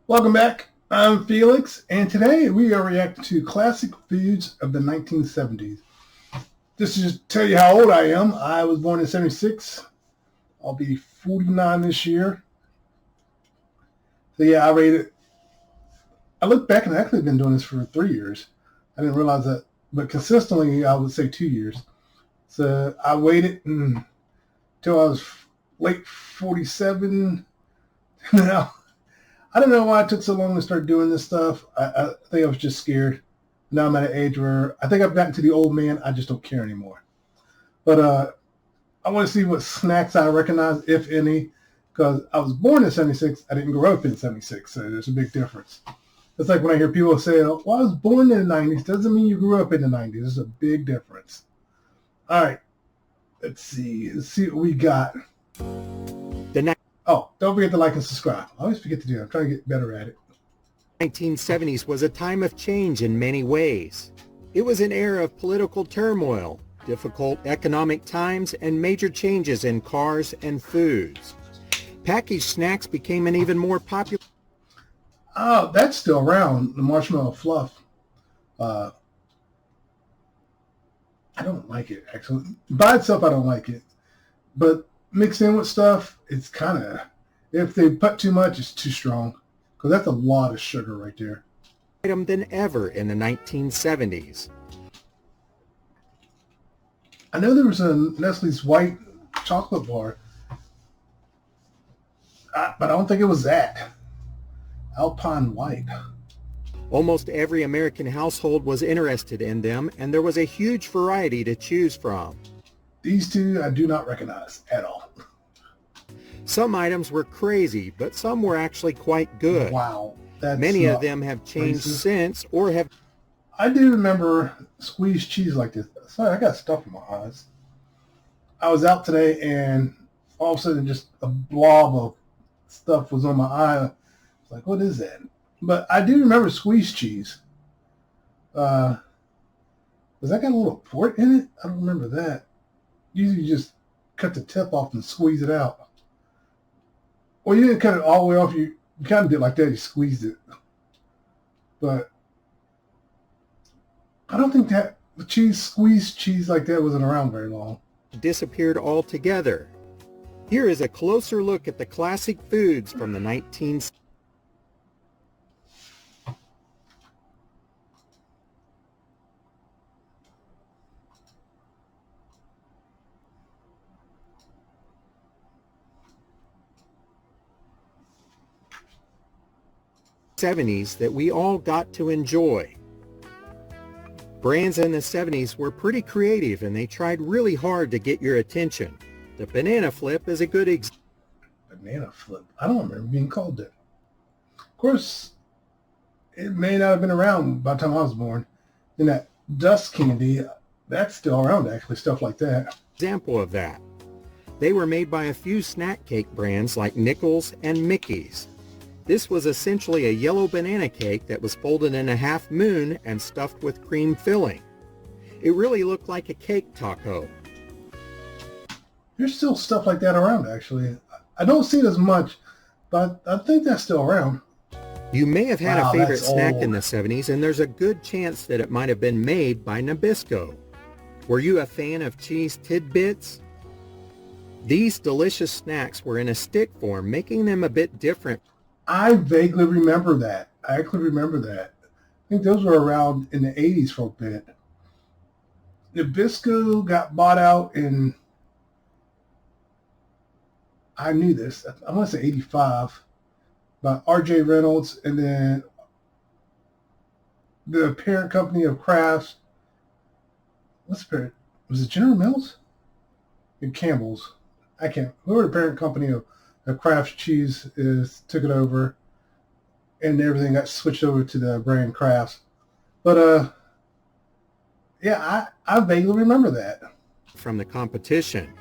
Welcome back. I'm Felix, and today we are reacting to classic foods of the 1970s. Just to just tell you how old I am, I was born in 76. I'll be 49 this year. So yeah, I look back and I actually been doing this for 3 years. I didn't realize that, but consistently I would say 2 years. So I waited until I was late 47. Now, I don't know why it took so long to start doing this stuff. I think I was just scared. Now I'm at an age where I think I've gotten to the old man. I just don't care anymore. But I want to see what snacks I recognize, if any, because I was born in 76. I didn't grow up in 76, so there's a big difference. It's like when I hear people say, well, I was born in the 90s. Doesn't mean you grew up in the 90s. There's a big difference. All right. Let's see. Let's see what we got. Oh, don't forget to like and subscribe. I always forget to do that. I'm trying to get better at it. 1970s was a time of change in many ways. It was an era of political turmoil, difficult economic times, and major changes in cars and foods. Packaged snacks became an even more popular. Oh, that's still around, the marshmallow fluff. I don't like it, actually. By itself, I don't like it. But mixed in with stuff, it's kind of, if they put too much, it's too strong. Because that's a lot of sugar right there. Item than ever in the 1970s. I know there was a Nestle's white chocolate bar, but I don't think it was that. Alpine White. Almost every American household was interested in them, and there was a huge variety to choose from. These two I do not recognize at all. Some items were crazy, but some were actually quite good. Wow. Many of them have changed since or have... I do remember squeezed cheese like this. Sorry, I got stuff in my eyes. I was out today and all of a sudden just a blob of stuff was on my eye. I was like, what is that? But I do remember squeezed cheese. Was that got a little port in it? I don't remember that. Usually you just cut the tip off and squeeze it out. Well, you didn't cut it all the way off. You kind of did like that. You squeezed it. But I don't think that squeezed cheese like that wasn't around very long. Disappeared altogether. Here is a closer look at the classic foods from the 1970s. That we all got to enjoy. Brands in the 70s were pretty creative and they tried really hard to get your attention. The banana flip is a good example. Banana flip? I don't remember being called that. Of course, it may not have been around by the time I was born. And that dust candy, that's still around actually, stuff like that. Example of that. They were made by a few snack cake brands like Nichols and Mickey's. This was essentially a yellow banana cake that was folded in a half moon and stuffed with cream filling. It really looked like a cake taco. There's still stuff like that around, actually. I don't see it as much, but I think that's still around. You may have had a favorite snack in the 70s, and there's a good chance that it might have been made by Nabisco. Were you a fan of cheese tidbits? These delicious snacks were in a stick form, making them a bit different. I vaguely remember that. I actually remember that. I think those were around in the 80s for a bit. Nabisco got bought out in, I knew this, I want to say 85, by R.J. Reynolds, and then the parent company of Kraft, what's the parent? Was it General Mills? And Campbell's. Whoever the parent company of Kraft cheese took it over, and everything got switched over to the brand Kraft. But yeah, I vaguely remember that. From the competition.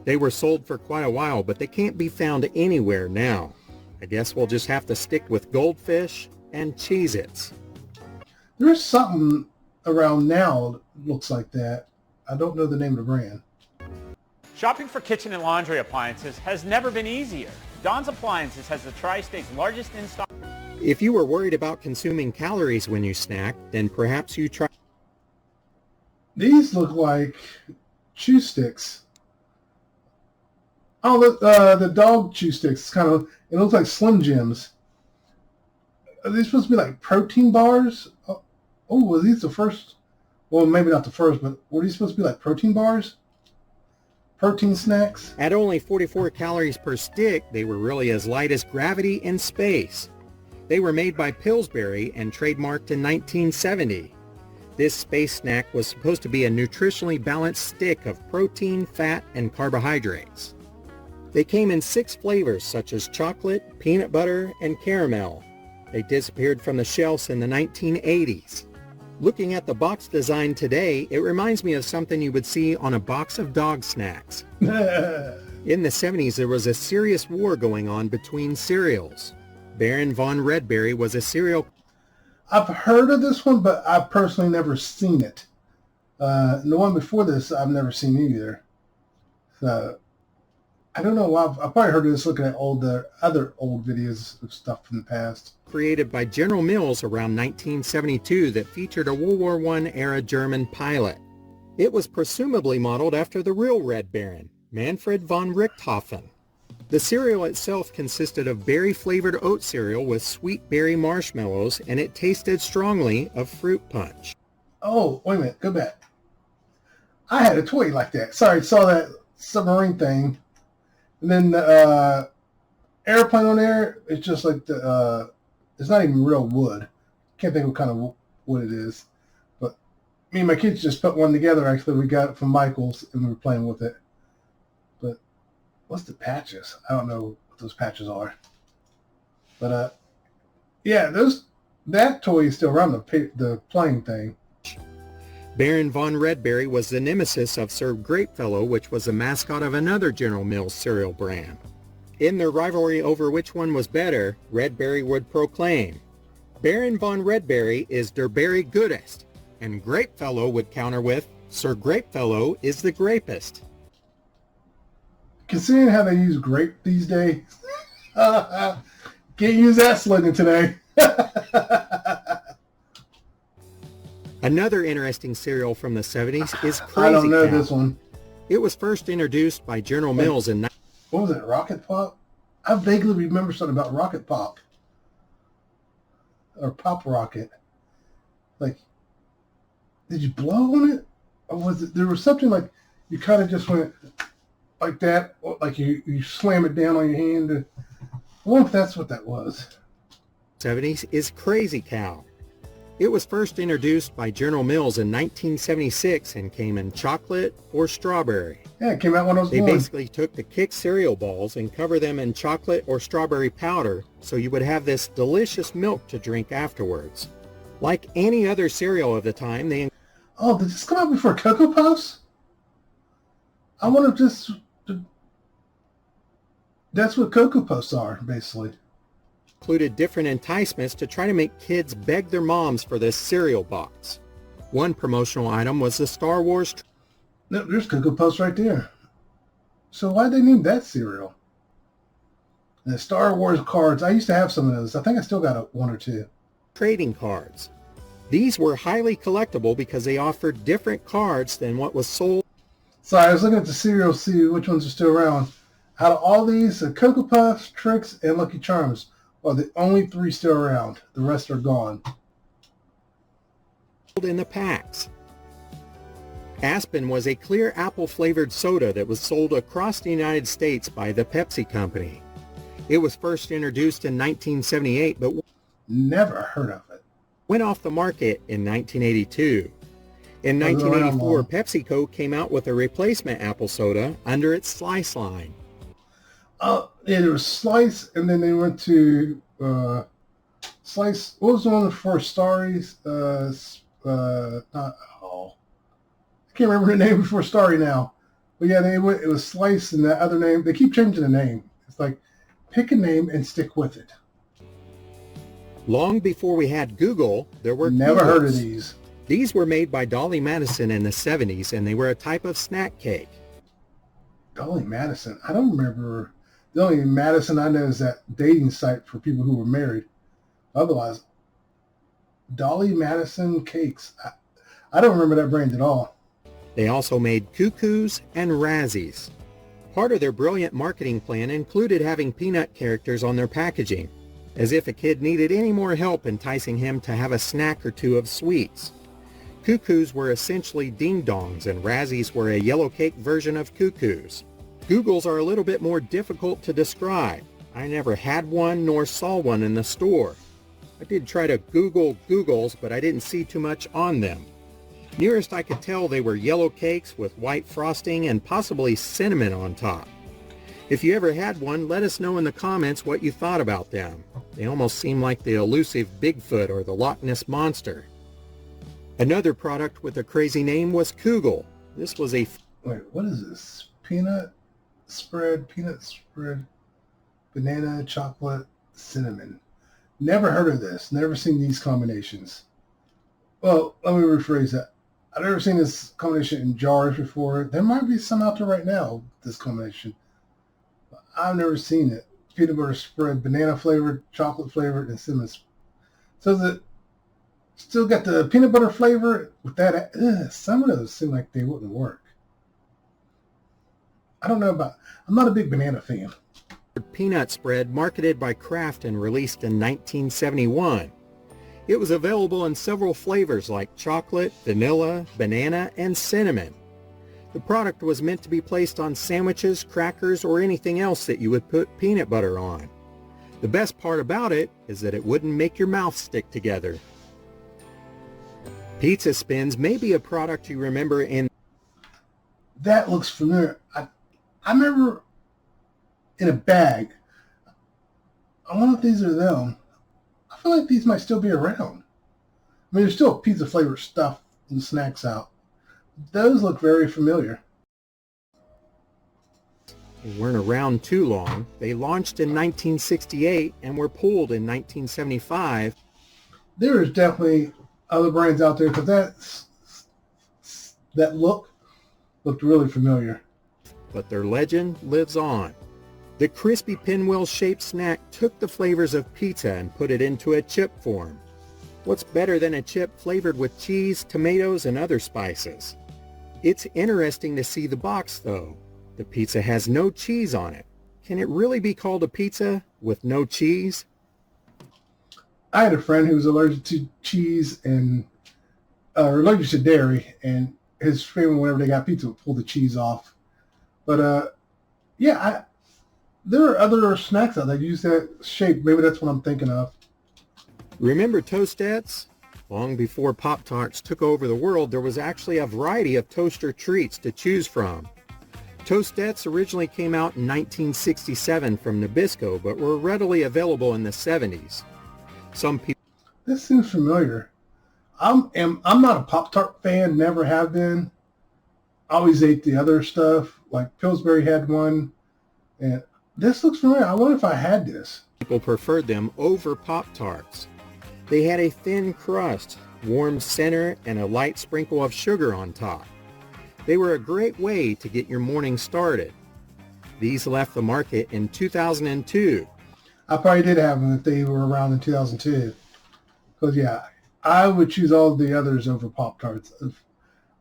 They were sold for quite a while, but they can't be found anywhere now. I guess we'll just have to stick with Goldfish and Cheez-Its. There's something around now that looks like that. I don't know the name of the brand. Shopping for kitchen and laundry appliances has never been easier. Dawn's Appliances has the Tri-State's largest in-stock. If you were worried about consuming calories when you snack, then perhaps you try. These look like chew sticks. Oh, look, the dog chew sticks. It looks like Slim Jims. Are these supposed to be like protein bars? Oh, were these the first? Well, maybe not the first, but were these supposed to be like protein bars? Protein snacks? At only 44 calories per stick, they were really as light as gravity in space. They were made by Pillsbury and trademarked in 1970. This space snack was supposed to be a nutritionally balanced stick of protein, fat, and carbohydrates. They came in 6 flavors such as chocolate, peanut butter, and caramel. They disappeared from the shelves in the 1980s. Looking at the box design today, it reminds me of something you would see on a box of dog snacks. In the 70s, there was a serious war going on between cereals. Baron von Redberry was a cereal. I've heard of this one, but I've personally never seen it. The one before this, I've never seen either. So, I don't know. I've probably heard of this looking at other old videos of stuff from the past. Created by General Mills around 1972 that featured a World War I era German pilot. It was presumably modeled after the real Red Baron, Manfred von Richthofen. The cereal itself consisted of berry-flavored oat cereal with sweet berry marshmallows, and it tasted strongly of fruit punch. Oh, wait a minute. Go back. I had a toy like that. Sorry, saw that submarine thing. And then the airplane on there, it's just like it's not even real wood. Can't think what kind of wood it is. But me and my kids just put one together, actually. We got it from Michael's, and we were playing with it. But what's the patches? I don't know what those patches are. But, yeah, that toy is still around, the playing thing. Baron von Redberry was the nemesis of Sir Grapefellow, which was the mascot of another General Mills cereal brand. In their rivalry over which one was better, Redberry would proclaim, "Baron von Redberry is der berry goodest," and Grapefellow would counter with, "Sir Grapefellow is the grapest." Considering how they use grape these days, can't use that slogan today. Another interesting cereal from the 70s is Crazy I don't know Cow. this one. It was first introduced by General Mills in... What was it, Rocket Pop? I vaguely remember something about Rocket Pop. Or Pop Rocket. Like, did you blow on it? Or was it, there was something like, you kind of just went like that, like you slam it down on your hand. I wonder if that's what that was. 70s is Crazy Cow. It was first introduced by General Mills in 1976 and came in chocolate or strawberry. Yeah, it came out when I was They born. basically took the Kix cereal balls and covered them in chocolate or strawberry powder so you would have this delicious milk to drink afterwards. Like any other cereal of the time, they... Oh, did this come out before Cocoa Puffs? I wonder if this... That's what Cocoa Puffs are, basically. included different enticements to try to make kids beg their moms for this cereal box. One promotional item was the Star Wars... No, there's Cocoa Puffs right there. So why'd they name that cereal? And the Star Wars cards, I used to have some of those. I think I still got one or two. trading cards. These were highly collectible because they offered different cards than what was sold. Sorry, I was looking at the cereal to see which ones are still around. Out of all these, Cocoa Puffs, Trix, and Lucky Charms are the only 3 still around. The rest are gone. In the packs. Aspen was a clear apple-flavored soda that was sold across the United States by the Pepsi Company. It was first introduced in 1978, but Never heard of it. went off the market in 1982. In Was it around 1984, long? PepsiCo came out with a replacement apple soda under its Slice line. Yeah, there was Slice, and then they went to Slice. What was the one for Starry's? I can't remember the name before Starry now. But yeah, it was Slice and that other name. They keep changing the name. It's like, pick a name and stick with it. Long before we had Google, there were Never heard of Googles. these. These were made by Dolly Madison in the 70s, and they were a type of snack cake. Dolly Madison. I don't remember. The only Madison I know is that dating site for people who were married. Otherwise, Dolly Madison Cakes. I don't remember that brand at all. They also made Cuckoos and Razzies. Part of their brilliant marketing plan included having peanut characters on their packaging, as if a kid needed any more help enticing him to have a snack or two of sweets. Cuckoos were essentially ding-dongs, and Razzies were a yellow cake version of Cuckoos. Googles are a little bit more difficult to describe. I never had one nor saw one in the store. I did try to Google Googles, but I didn't see too much on them. Nearest I could tell, they were yellow cakes with white frosting and possibly cinnamon on top. If you ever had one, let us know in the comments what you thought about them. They almost seem like the elusive Bigfoot or the Loch Ness Monster. Another product with a crazy name was Kugel. This was a... Wait, what is this? Peanut spread, banana, chocolate, cinnamon. Never heard of this. Never seen these combinations. Well, let me rephrase that. I've never seen this combination in jars before. There might be some out there right now, this combination. But I've never seen it. Peanut butter spread, banana flavored, chocolate flavored, and cinnamon. So that still got the peanut butter flavor with that. Some of those seem like they wouldn't work. I don't know about, I'm not a big banana fan. Peanut spread marketed by Kraft and released in 1971. It was available in several flavors like chocolate, vanilla, banana, and cinnamon. The product was meant to be placed on sandwiches, crackers, or anything else that you would put peanut butter on. The best part about it is that it wouldn't make your mouth stick together. Pizza Spins may be a product you remember in... That looks familiar. I remember in a bag. I wonder if these are them. I feel like these might still be around. I mean, there's still pizza flavored stuff and snacks out. Those look very familiar. They weren't around too long. They launched in 1968 and were pulled in 1975. There is definitely other brands out there because that looked really familiar. But their legend lives on. The crispy pinwheel-shaped snack took the flavors of pizza and put it into a chip form. What's better than a chip flavored with cheese, tomatoes, and other spices? It's interesting to see the box, though. The pizza has no cheese on it. Can it really be called a pizza with no cheese? I had a friend who was allergic to cheese and allergic to dairy, and his family, whenever they got pizza, would pull the cheese off. But there are other snacks out that use that shape. Maybe that's what I'm thinking of. Remember Toastettes? Long before Pop-Tarts took over the world, there was actually a variety of toaster treats to choose from. Toastettes originally came out in 1967 from Nabisco, but were readily available in the 70s. Some people... This seems familiar. I'm not a Pop-Tart fan, never have been. I always ate the other stuff, like Pillsbury had one, and this looks familiar. I wonder if I had this. People preferred them over Pop-Tarts. They had a thin crust, warm center, and a light sprinkle of sugar on top. They were a great way to get your morning started. These left the market in 2002. I probably did have them if they were around in 2002. Because, yeah, I would choose all the others over Pop-Tarts.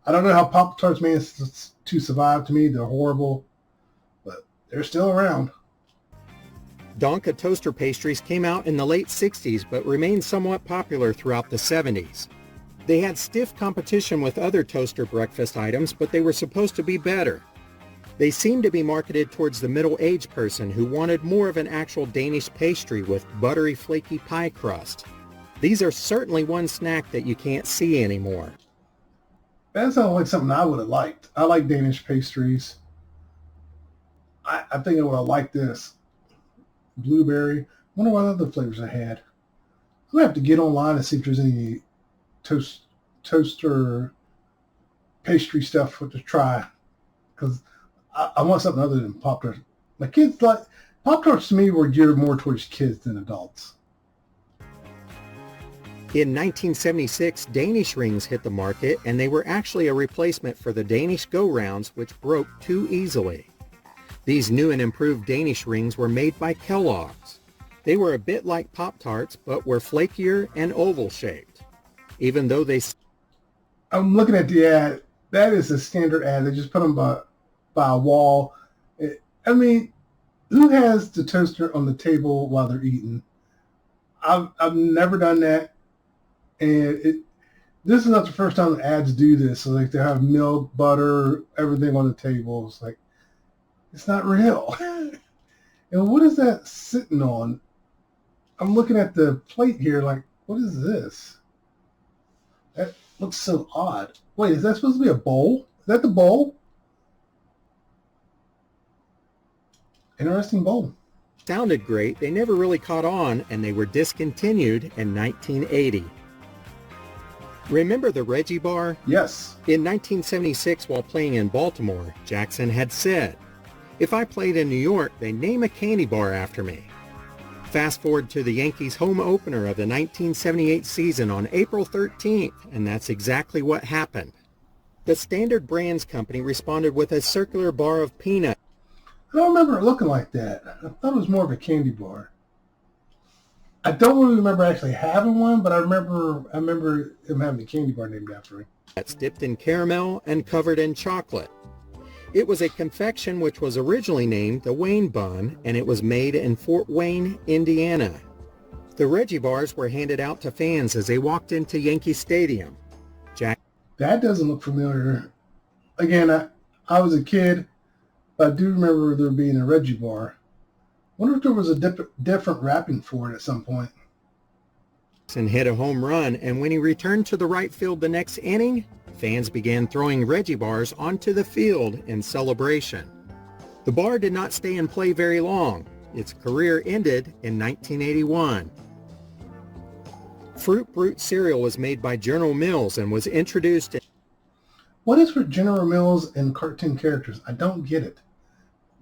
I don't know how Pop-Tarts managed to survive. To me, they're horrible, but they're still around. Donka toaster pastries came out in the late 60s but remained somewhat popular throughout the 70s. They had stiff competition with other toaster breakfast items, but they were supposed to be better. They seemed to be marketed towards the middle-aged person who wanted more of an actual Danish pastry with buttery, flaky pie crust. These are certainly one snack that you can't see anymore. That sounds like something I would have liked. I like Danish pastries. I think I would have liked this. Blueberry. I wonder what other flavors I had. I'm going to have to get online and see if there's any toaster pastry stuff to try. Because I want something other than Pop-Tarts. My kids like... Pop-Tarts to me were geared more towards kids than adults. In 1976, Danish rings hit the market, and they were actually a replacement for the Danish go-rounds, which broke too easily. These new and improved Danish rings were made by Kellogg's. They were a bit like Pop-Tarts, but were flakier and oval-shaped. Even though they... I'm looking at the ad. That is a standard ad. They just put them by a wall. I mean, who has the toaster on the table while they're eating? I've never done that. And this is not the first time the ads do this. So like they have milk, butter, everything on the table. It's like, it's not real. And what is that sitting on? I'm looking at the plate here like, what is this? That looks so odd. Wait, is that supposed to be a bowl? Is that the bowl? Interesting bowl. sounded great, they never really caught on, and they were discontinued in 1980. Remember the Reggie Bar? Yes. In 1976, while playing in Baltimore, Jackson had said, "If I played in New York, they'd name a candy bar after me." Fast forward to the Yankees' home opener of the 1978 season on April 13th, and that's exactly what happened. The Standard Brands Company responded with a circular bar of peanuts. I don't remember it looking like that. I thought it was more of a candy bar. I don't really remember actually having one, but I remember him having a candy bar named after him. That's dipped in caramel and covered in chocolate. It was a confection which was originally named the Wayne Bun, and it was made in Fort Wayne, Indiana. The Reggie bars were handed out to fans as they walked into Yankee Stadium. That doesn't look familiar. Again, I was a kid, but I do remember there being a Reggie bar. I wonder if there was a different wrapping for it at some point. And hit a home run, and when he returned to the right field the next inning, fans began throwing Reggie bars onto the field in celebration. The bar did not stay in play very long. Its career ended in 1981. Fruit Brute cereal was made by General Mills and was introduced in... What is for General Mills and cartoon characters? I don't get it.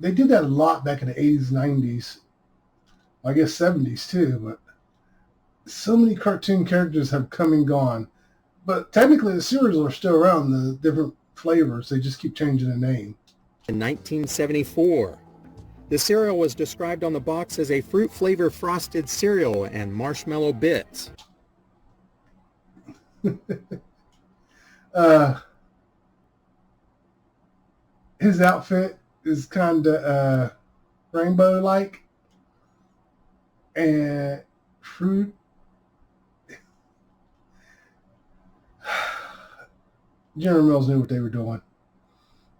They did that a lot back in the 80s, 90s. I guess 70s too, but so many cartoon characters have come and gone. But technically the cereals are still around, the different flavors. They just keep changing the name. In 1974. The cereal was described on the box as a fruit flavor frosted cereal and marshmallow bits. His outfit is kind of rainbow-like, and fruit. General Mills knew what they were doing.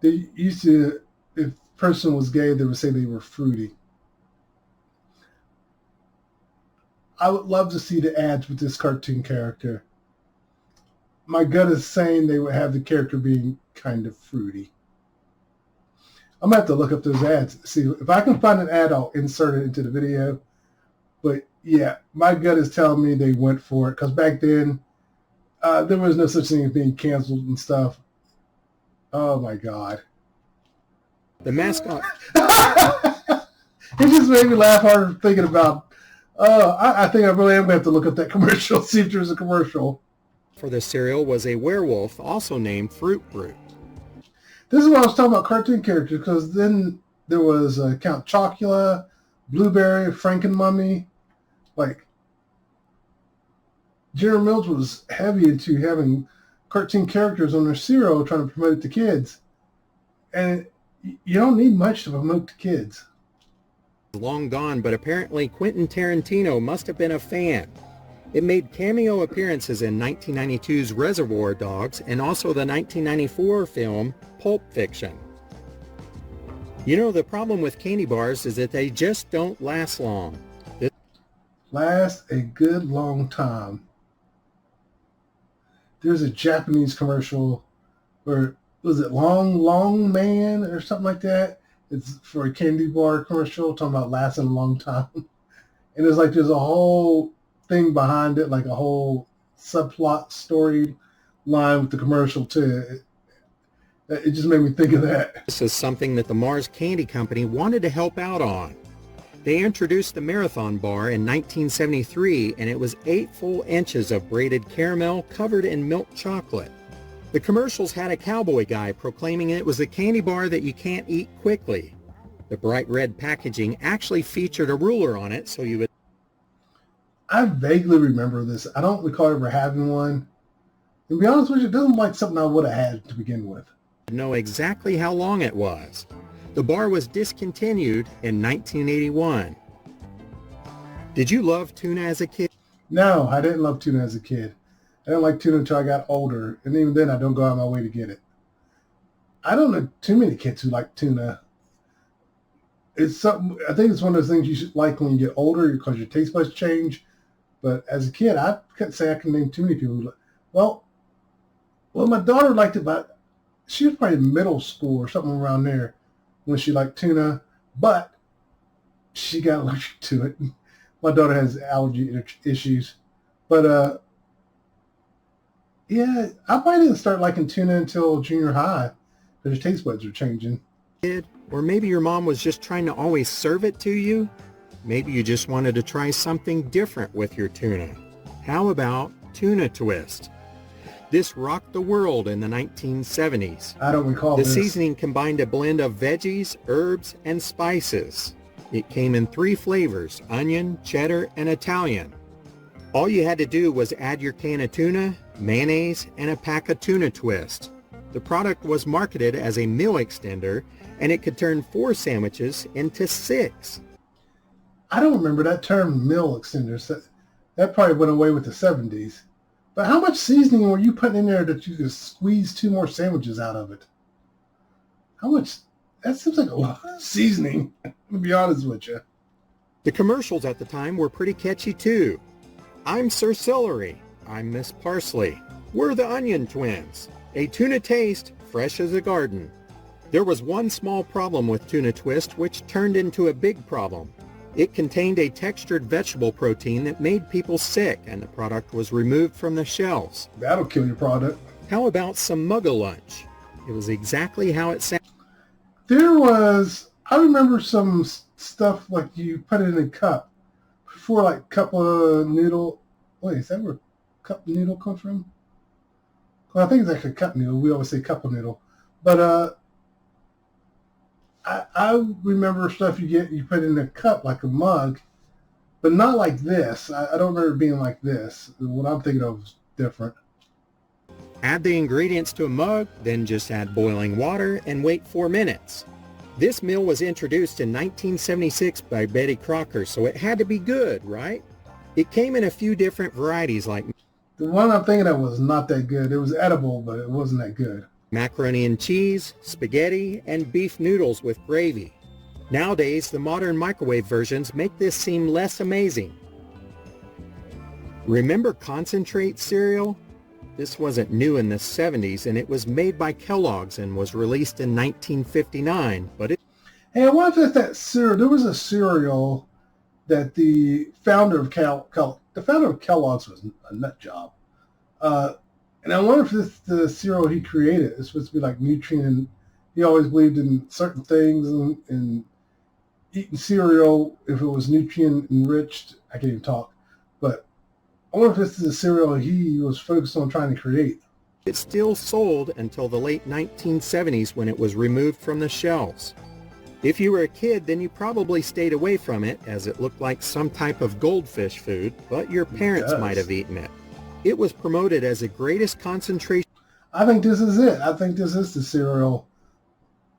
They used to, if a person was gay, they would say they were fruity. I would love to see the ads with this cartoon character. My gut is saying they would have the character being kind of fruity. I'm going to have to look up those ads. See, if I can find an ad, I'll insert it into the video. But yeah, my gut is telling me they went for it. Because back then, there was no such thing as being canceled and stuff. Oh my God. The mascot. It just made me laugh harder thinking about, I think I really am going to have to look up that commercial, see if there's a commercial. For the cereal was a werewolf also named Fruit Brute. This is what I was talking about cartoon characters, because then there was Count Chocula, Blueberry, Frankenmummy. Like, General Mills was heavy into having cartoon characters on their cereal trying to promote it to kids. And you don't need much to promote to kids. Long gone, but apparently Quentin Tarantino must have been a fan. It made cameo appearances in 1992's Reservoir Dogs and also the 1994 film Pulp Fiction. You know, the problem with candy bars is that they just don't last long. Last a good long time. There's a Japanese commercial where, was it Long Man or something like that? It's for a candy bar commercial talking about lasting a long time. And it's like there's a whole thing behind it, like a whole subplot story line with the commercial too. It just made me think of that. This is something that the Mars Candy Company wanted to help out on. They introduced the Marathon Bar in 1973, and it was 8 full inches of braided caramel covered in milk chocolate. The commercials had a cowboy guy proclaiming it was the candy bar that you can't eat quickly. The bright red packaging actually featured a ruler on it, so you would... I vaguely remember this. I don't recall ever having one. To be honest with you, it doesn't look like something I would have had to begin with. Know exactly how long it was. The bar was discontinued in 1981. Did you love tuna as a kid? No, I didn't love tuna as a kid. I didn't like tuna until I got older, and even then I don't go out of my way to get it. I don't know too many kids who like tuna. It's something, I think it's one of those things you should like when you get older because your taste buds change. But as a kid, I couldn't say I can name too many people who like. Well, my daughter liked it, but she was probably in middle school or something around there when she liked tuna, but she got allergic to it. My daughter has allergy issues. But, yeah, I probably didn't start liking tuna until junior high because your taste buds are changing. Or maybe your mom was just trying to always serve it to you? Maybe you just wanted to try something different with your tuna. How about tuna twist? This rocked the world in the 1970s. I don't recall The this. seasoning combined a blend of veggies, herbs, and spices. It came in 3 flavors, onion, cheddar, and Italian. All you had to do was add your can of tuna, mayonnaise, and a pack of tuna twist. The product was marketed as a meal extender, and it could turn 4 sandwiches into 6. I don't remember that term, meal extenders. That probably went away with the 70s. But how much seasoning were you putting in there that you could squeeze 2 more sandwiches out of it? How much? That seems like a lot of seasoning, to be honest with you. The commercials at the time were pretty catchy too. I'm Sir Celery. I'm Miss Parsley. We're the Onion Twins. A tuna taste, fresh as a garden. There was one small problem with tuna twist which turned into a big problem. It contained a textured vegetable protein that made people sick, and the product was removed from the shelves. That'll kill your product. How about some Mugga-Lunch? It was exactly how it sounded. I remember some stuff like you put it in a cup. Before, like cup of noodle. Wait, is that where cup noodle comes from? Well, I think it's actually cup noodle. We always say cup of noodle. But I remember stuff you put in a cup, like a mug, but not like this. I don't remember it being like this. What I'm thinking of is different. Add the ingredients to a mug, then just add boiling water and wait 4 minutes. This meal was introduced in 1976 by Betty Crocker, so it had to be good, right? It came in a few different varieties like The one I'm thinking of was not that good. It was edible, but it wasn't that good. macaroni and cheese, spaghetti, and beef noodles with gravy. Nowadays, the modern microwave versions make this seem less amazing. Remember concentrate cereal? This wasn't new in the 70s, and it was made by Kellogg's and was released in 1959, but Hey, I wonder if that cereal, there was a cereal that the founder of Kellogg's was a nut job. And I wonder if the cereal he created is supposed to be like nutrient. He always believed in certain things and eating cereal, if it was nutrient enriched. I can't even talk. But I wonder if this is a cereal he was focused on trying to create. it still sold until the late 1970s when it was removed from the shelves. If you were a kid, then you probably stayed away from it as it looked like some type of goldfish food, but your parents might have eaten it. It was promoted as the greatest concentration. I think this is it. I think this is the cereal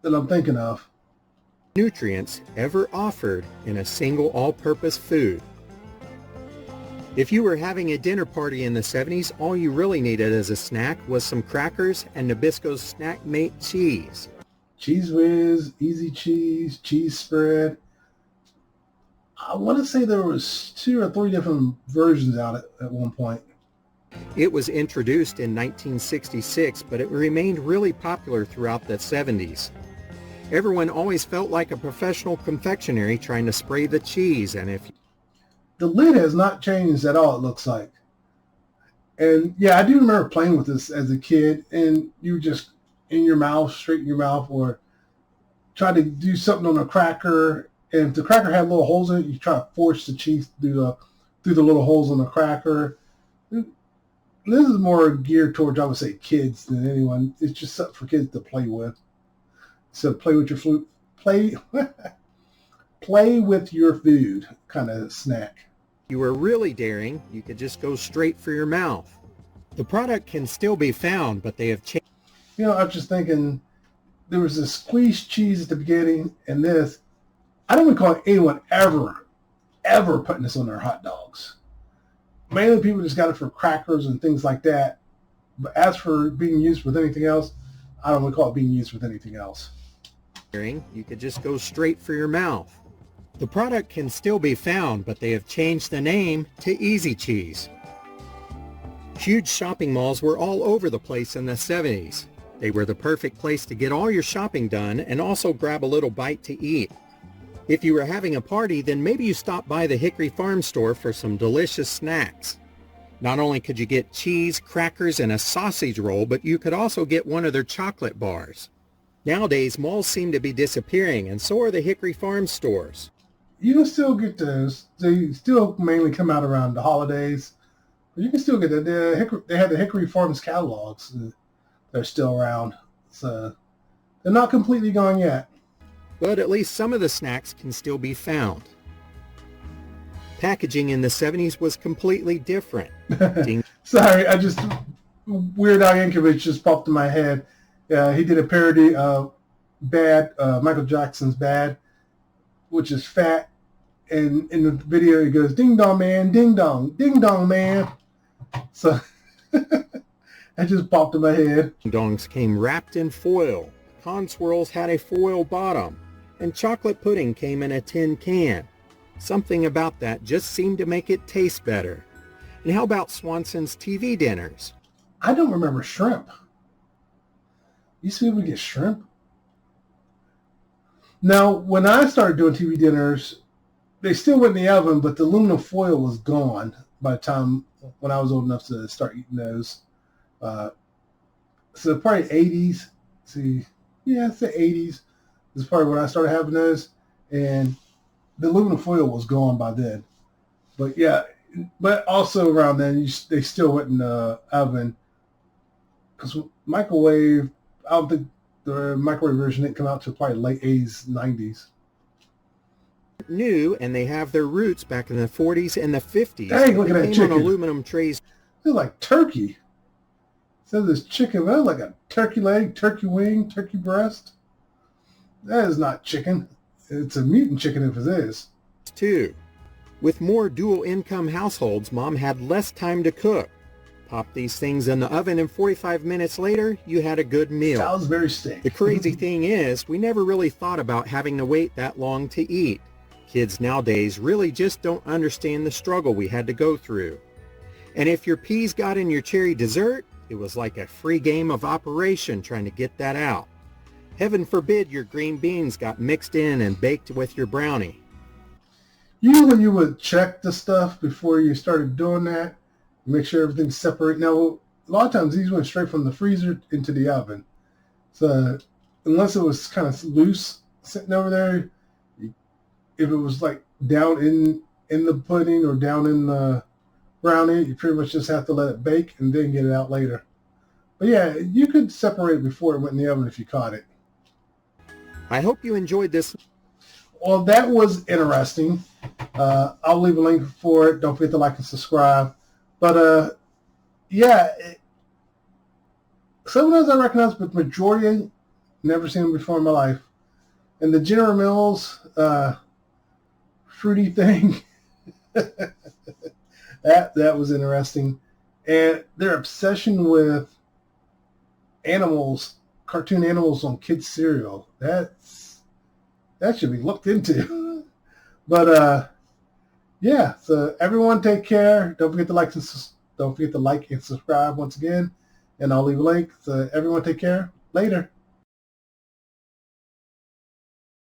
that I'm thinking of. Nutrients ever offered in a single all-purpose food. If you were having a dinner party in the 70s, all you really needed as a snack was some crackers and Nabisco's Snack Mate cheese. Cheese Whiz, Easy Cheese, cheese spread. I want to say there was 2 or 3 different versions out at one point. It was introduced in 1966, but it remained really popular throughout the 70s. Everyone always felt like a professional confectionery trying to spray the cheese, and if The lid has not changed at all, it looks like. And yeah, I do remember playing with this as a kid, and you just in your mouth, straight in your mouth, or try to do something on a cracker. And if the cracker had little holes in it, you try to force the cheese through the little holes on the cracker. This is more geared towards, I would say, kids than anyone. It's just something for kids to play with. So play with your play with your food kind of snack. you were really daring, you could just go straight for your mouth. The product can still be found, but they have changed. You know, I was just thinking, there was this squeezed cheese at the beginning, and this. I don't recall anyone ever putting this on their hot dogs. Mainly people just got it for crackers and things like that. But as for being used with anything else, I don't recall it being used with anything else. You could just go straight for your mouth. The product can still be found, but they have changed the name to Easy Cheese. Huge shopping malls were all over the place in the 70s. They were the perfect place to get all your shopping done and also grab a little bite to eat. If you were having a party, then maybe you stopped by the Hickory Farm store for some delicious snacks. Not only could you get cheese, crackers, and a sausage roll, but you could also get one of their chocolate bars. Nowadays, malls seem to be disappearing, and so are the Hickory Farm stores. You can still get those. They still mainly come out around the holidays. But you can still get them. They had the Hickory Farms catalogs. They're still around. So they're not completely gone yet. But at least some of the snacks can still be found. Packaging in the 70s was completely different. Sorry, Weird Al Yankovic just popped in my head. He did a parody of Michael Jackson's Bad, which is Fat. And in the video, he goes, ding dong man, ding dong man. So that just popped in my head. Dongs came wrapped in foil. Con swirls had a foil bottom. And chocolate pudding came in a tin can. Something about that just seemed to make it taste better. And how about Swanson's TV dinners? I don't remember shrimp. Used to be able to get shrimp. Now, when I started doing TV dinners, they still went in the oven, but the aluminum foil was gone by the time when I was old enough to start eating those. So probably 80s. It's the 80s. This is probably when I started having those. And the aluminum foil was gone by then. But yeah, but also around then, they still went in the oven. Because microwave, I don't think the microwave version didn't come out till probably late 80s, 90s. New, and they have their roots back in the 40s and the 50s. Dang, look at that chicken. On aluminum trays. It's like turkey. So this chicken, well, like a turkey leg, turkey wing, turkey breast. That is not chicken. It's a mutant chicken if it is. Too. With more dual-income households, Mom had less time to cook. Pop these things in the oven, and 45 minutes later, you had a good meal. Salisbury steak. The crazy thing is, we never really thought about having to wait that long to eat. Kids nowadays really just don't understand the struggle we had to go through. And if your peas got in your cherry dessert, it was like a free game of Operation trying to get that out. Heaven forbid your green beans got mixed in and baked with your brownie. Usually you would check the stuff before you started doing that, make sure everything's separate. Now, a lot of times these went straight from the freezer into the oven. So unless it was kind of loose sitting over there, if it was like down in the pudding or down in the brownie, you pretty much just have to let it bake and then get it out later. But yeah, you could separate it before it went in the oven if you caught it. I hope you enjoyed this. Well, that was interesting. I'll leave a link for it. Don't forget to like and subscribe. But sometimes I recognize, but majority, never seen them before in my life. And the General Mills fruity thing, that was interesting. And their obsession with animals, cartoon animals on kids' cereal, that should be looked into. But so everyone take care. Don't forget to like and subscribe once again. And I'll leave a link. So everyone take care. Later.